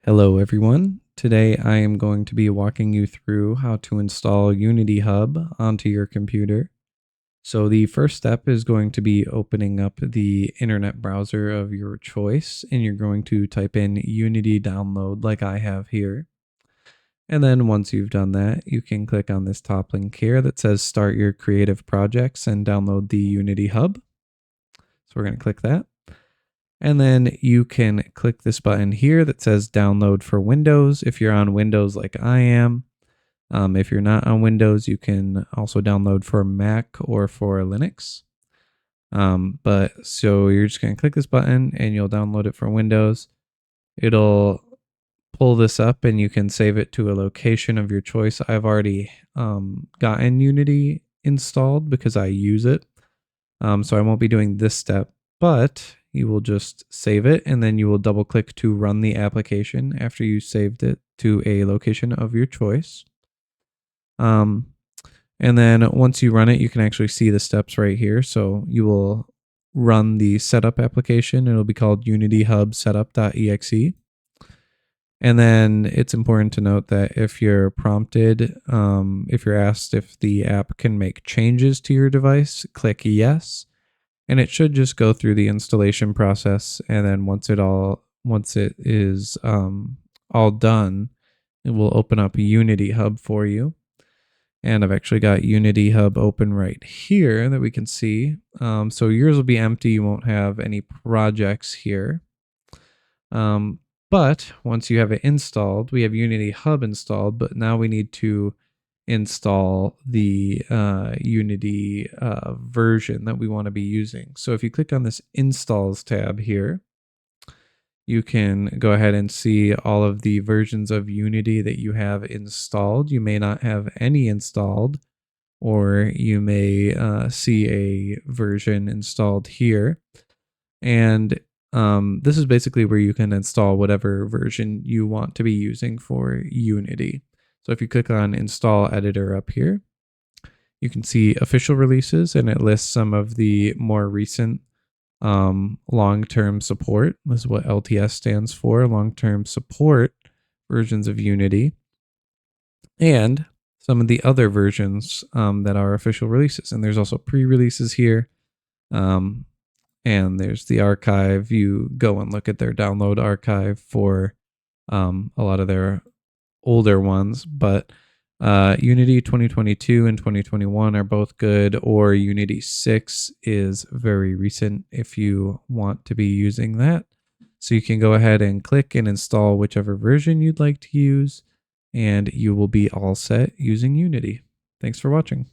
Hello everyone. Today I am going to be walking you through how to install Unity Hub onto your computer. So the first step is going to be opening up the internet browser of your choice, and you're going to type in Unity download like I have here. And then once you've done that, you can click on this top link here that says start your creative projects and download the Unity Hub. So we're going to click that. And then you can click this button here that says download for Windows if you're on Windows like I am. If you're not on Windows, you can also download for Mac or for Linux. So you're just going to click this button and you'll download it for Windows. It'll pull this up and you can save it to a location of your choice. I've already gotten Unity installed because I use it. So I won't be doing this step, but you will just save it and then you will double click to run the application after you saved it to a location of your choice. And then once you run it, you can actually see the steps right here. So you will run the setup application. It'll be called Unity Hub Setup.exe. And then it's important to note that if you're prompted, if you're asked if the app can make changes to your device, click yes. And it should just go through the installation process, and then once it is all done, it will open up Unity Hub for you. And I've actually got Unity Hub open right here that we can see. So yours will be empty; you won't have any projects here. But once you have it installed, we have Unity Hub installed, but now we need to install the Unity version that we want to be using. So if you click on this installs tab here, you can go ahead and see all of the versions of Unity that you have installed. You may not have any installed, or you may see a version installed here. And this is basically where you can install whatever version you want to be using for Unity. So if you click on Install Editor up here, you can see official releases, and it lists some of the more recent long-term support. This is what LTS stands for, long-term support versions of Unity, and some of the other versions that are official releases. And there's also pre-releases here, and there's the archive. You go and look at their download archive for a lot of their older ones, but Unity 2022 and 2021 are both good, or Unity 6 is very recent if you want to be using that. So you can go ahead and click and install whichever version you'd like to use, and you will be all set using Unity. Thanks for watching.